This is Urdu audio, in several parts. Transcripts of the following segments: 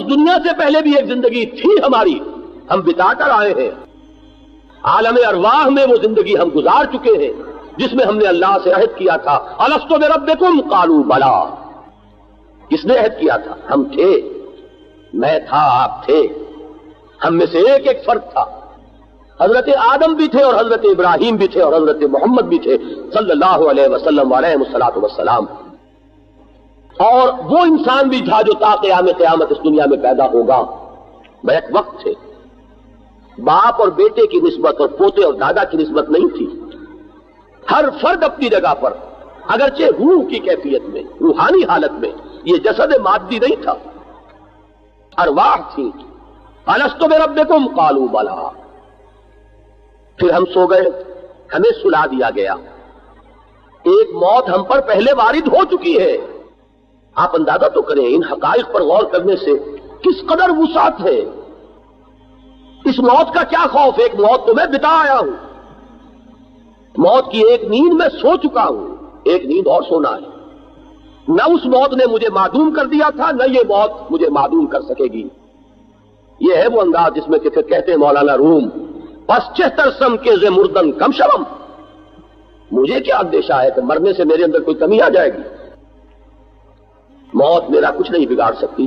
دنیا سے پہلے بھی ایک زندگی تھی ہماری، ہم بتا کر آئے ہیں، عالم ارواح میں وہ زندگی ہم گزار چکے ہیں جس میں ہم نے اللہ سے عہد کیا تھا، الست بربکم قالوا بلا۔ کس نے عہد کیا تھا؟ ہم تھے، میں تھا، آپ تھے، ہم میں سے ایک ایک فرد تھا۔ حضرت آدم بھی تھے اور حضرت ابراہیم بھی تھے اور حضرت محمد بھی تھے صلی اللہ علیہ وسلم علیہ الصلوۃ والسلام، اور وہ انسان بھی تھا جو تا قیام قیامت اس دنیا میں پیدا ہوگا۔ بیک وقت تھے، باپ اور بیٹے کی نسبت اور پوتے اور دادا کی نسبت نہیں تھی، ہر فرد اپنی جگہ پر، اگرچہ روح کی کیفیت میں، روحانی حالت میں، یہ جسد مادی نہیں تھا، ارواح تھی۔ الست بربکم قالوا بلا۔ پھر ہم سو گئے، ہمیں سلا دیا گیا۔ ایک موت ہم پر پہلے وارد ہو چکی ہے، آپ اندازہ تو کریں ان حقائق پر غور کرنے سے کس قدر وسعت ہے۔ اس موت کا کیا خوف؟ ایک موت تو میں بتا آیا ہوں، موت کی ایک نیند میں سو چکا ہوں، ایک نیند اور سونا ہے۔ نہ اس موت نے مجھے معدوم کر دیا تھا، نہ یہ موت مجھے معدوم کر سکے گی۔ یہ ہے وہ انداز جس میں کہ پھر کہتے ہیں مولانا روم، بس 76 سم کے ز مردن کم شرم، مجھے کیا اندیشہ ہے کہ مرنے سے میرے اندر کوئی کمی آ جائے گی؟ موت میرا کچھ نہیں بگاڑ سکتی،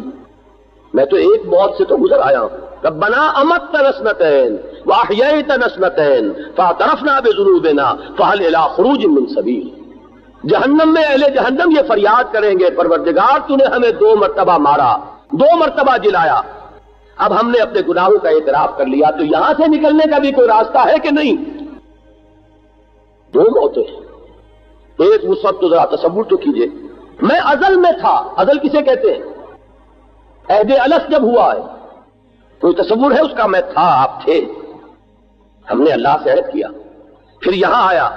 میں تو ایک موت سے تو گزر آیا ہوں۔ ربنا امتنا سنتین واحییتنا سنتین فاعترفنا بذنوبنا فهل الى خروج من سبیل۔ جہنم میں اہل جہنم یہ فریاد کریں گے، پروردگار تو نے ہمیں 2 مرتبہ مارا، 2 مرتبہ جلایا، اب ہم نے اپنے گناہوں کا اعتراف کر لیا، تو یہاں سے نکلنے کا بھی کوئی راستہ ہے کہ نہیں؟ 2 موتیں، ایک اس وقت تو ذرا تصور تو کیجئے، میں ازل میں تھا، ازل کسے کہتے ہیں؟ عہد الست جب ہوا ہے، کوئی تصور ہے اس کا؟ میں تھا، آپ تھے، ہم نے اللہ سے عہد کیا، پھر یہاں آیا،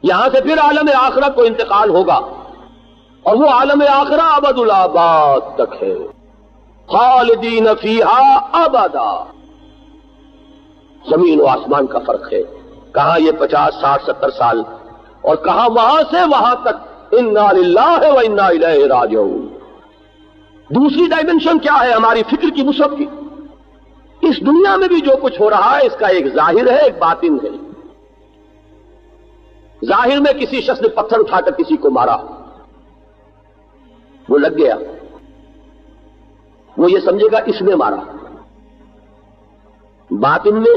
یہاں سے پھر عالم آخرت کو انتقال ہوگا، اور وہ عالم آخرت ابد الآباد تک ہے، خالدین فیہا ابدا۔ زمین و آسمان کا فرق ہے، کہاں یہ 50 60 70 سال، اور کہاں وہاں سے وہاں تک انا للہ و انا الیہ راجعون۔ دوسری ڈائمنشن کیا ہے ہماری فکر کی وسعت کی؟ اس دنیا میں بھی جو کچھ ہو رہا ہے اس کا ایک ظاہر ہے، ایک باطن ہے۔ ظاہر میں کسی شخص نے پتھر اٹھا کر کسی کو مارا، وہ لگ گیا، وہ یہ سمجھے گا اس نے مارا۔ باطن میں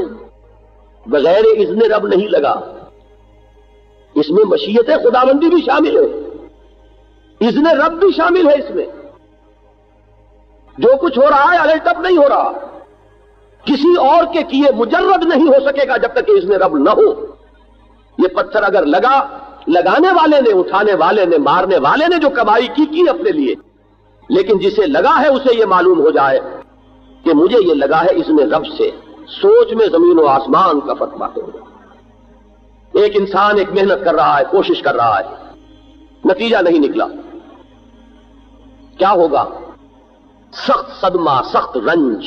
بغیر اذن رب نہیں لگا، اس میں مشیت خداوندی بھی شامل ہے، اذن رب بھی شامل ہے، اس میں جو کچھ ہو رہا ہے الٹ اپ نہیں ہو رہا، کسی اور کے کیے مجرد نہیں ہو سکے گا جب تک کہ اذن رب نہ ہو۔ یہ پتھر اگر لگا، لگانے والے نے، اٹھانے والے نے، مارنے والے نے جو کمائی کی اپنے لیے، لیکن جسے لگا ہے اسے یہ معلوم ہو جائے کہ مجھے یہ لگا ہے اذن رب سے، سوچ میں زمین و آسمان کا فرق واقع ہو جائے۔ ایک انسان ایک محنت کر رہا ہے، کوشش کر رہا ہے، نتیجہ نہیں نکلا، کیا ہوگا؟ سخت صدمہ، سخت رنج،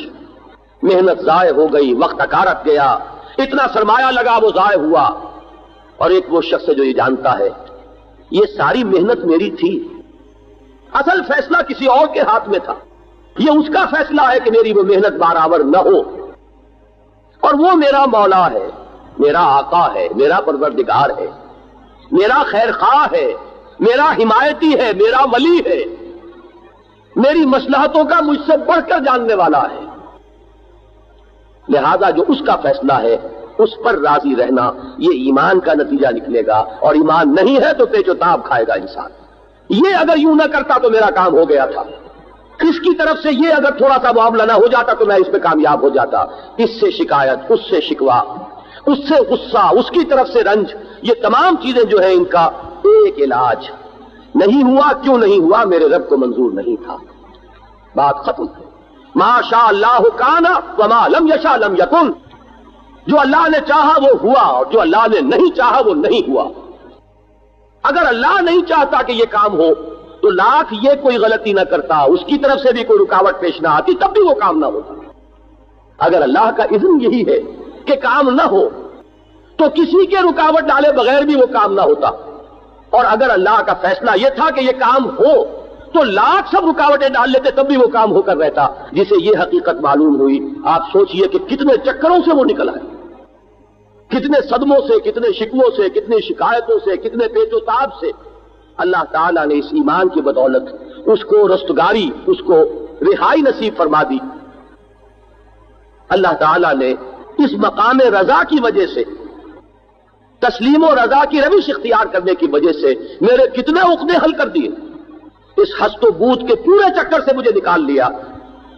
محنت ضائع ہو گئی، وقت اکارت گیا، اتنا سرمایہ لگا وہ ضائع ہوا۔ اور ایک وہ شخص ہے جو یہ جانتا ہے یہ ساری محنت میری تھی، اصل فیصلہ کسی اور کے ہاتھ میں تھا، یہ اس کا فیصلہ ہے کہ میری وہ محنت برابر نہ ہو، اور وہ میرا مولا ہے، میرا آقا ہے، میرا پروردگار ہے، میرا خیر خواہ ہے، میرا حمایتی ہے، میرا ولی ہے، میری مصلحتوں کا مجھ سے بڑھ کر جاننے والا ہے، لہذا جو اس کا فیصلہ ہے اس پر راضی رہنا، یہ ایمان کا نتیجہ نکلے گا، اور ایمان نہیں ہے تو پیچ و تاب کھائے گا انسان۔ یہ اگر یوں نہ کرتا تو میرا کام ہو گیا تھا، اس کی طرف سے یہ اگر تھوڑا سا معاملہ نہ ہو جاتا تو میں اس پہ کامیاب ہو جاتا، اس سے شکایت، اس سے شکوہ، اس سے غصہ، اس کی طرف سے رنج، یہ تمام چیزیں جو ہیں ان کا ایک علاج، نہیں ہوا کیوں نہیں ہوا؟ میرے رب کو منظور نہیں تھا، بات ختم۔ ما شاء اللہ کان وما لم یشاء لم یکن، جو اللہ نے چاہا وہ ہوا، اور جو اللہ نے نہیں چاہا وہ نہیں ہوا۔ اگر اللہ نہیں چاہتا کہ یہ کام ہو تو لاکھ یہ کوئی غلطی نہ کرتا، اس کی طرف سے بھی کوئی رکاوٹ پیش نہ آتی، تب بھی وہ کام نہ ہوتا۔ اگر اللہ کا اذن یہی ہے کہ کام نہ ہو تو کسی کے رکاوٹ ڈالے بغیر بھی وہ کام نہ ہوتا، اور اگر اللہ کا فیصلہ یہ تھا کہ یہ کام ہو تو لاکھ سب رکاوٹیں ڈال لیتے تب بھی وہ کام ہو کر رہتا. جسے یہ حقیقت معلوم ہوئی، آپ سوچئے کہ کتنے چکروں سے وہ نکل آئے، کتنے صدموں سے، کتنے شکووں سے، کتنی شکایتوں سے، کتنے پیچ و تاب سے. اللہ تعالیٰ نے اس ایمان کی بدولت اس کو رستگاری، اس کو رہائی نصیب فرما دی. اللہ تعالیٰ نے اس مقام رضا کی وجہ سے، تسلیم و رضا کی روش اختیار کرنے کی وجہ سے میرے کتنے عقدے حل کر دیے. اس ہست و بوت کے پورے چکر سے مجھے نکال لیا.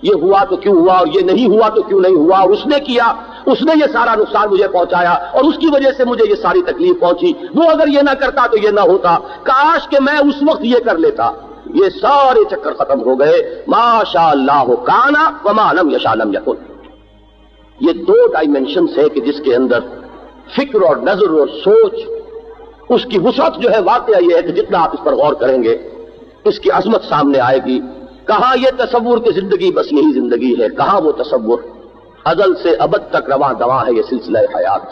یہ ہوا تو کیوں ہوا، اور یہ نہیں ہوا تو کیوں نہیں ہوا، اور اس نے کیا، اس نے یہ سارا نقصان مجھے پہنچایا، اور اس کی وجہ سے مجھے یہ ساری تکلیف پہنچی. وہ اگر یہ نہ کرتا تو یہ نہ ہوتا، کاش کہ میں اس وقت یہ کر لیتا. یہ سارے چکر ختم ہو گئے. ما شاء اللہ کان وما لم یشاء لم یکن. یہ دو ڈائمنشنز ہے کہ جس کے اندر فکر اور نظر اور سوچ، اس کی وسعت جو ہے، واقعہ یہ ہے کہ جتنا آپ اس پر غور کریں گے اس کی عظمت سامنے آئے گی. کہاں یہ تصور کی زندگی بس یہی زندگی ہے، کہاں وہ تصور ازل سے ابد تک رواں دواں ہے یہ سلسلہ حیات.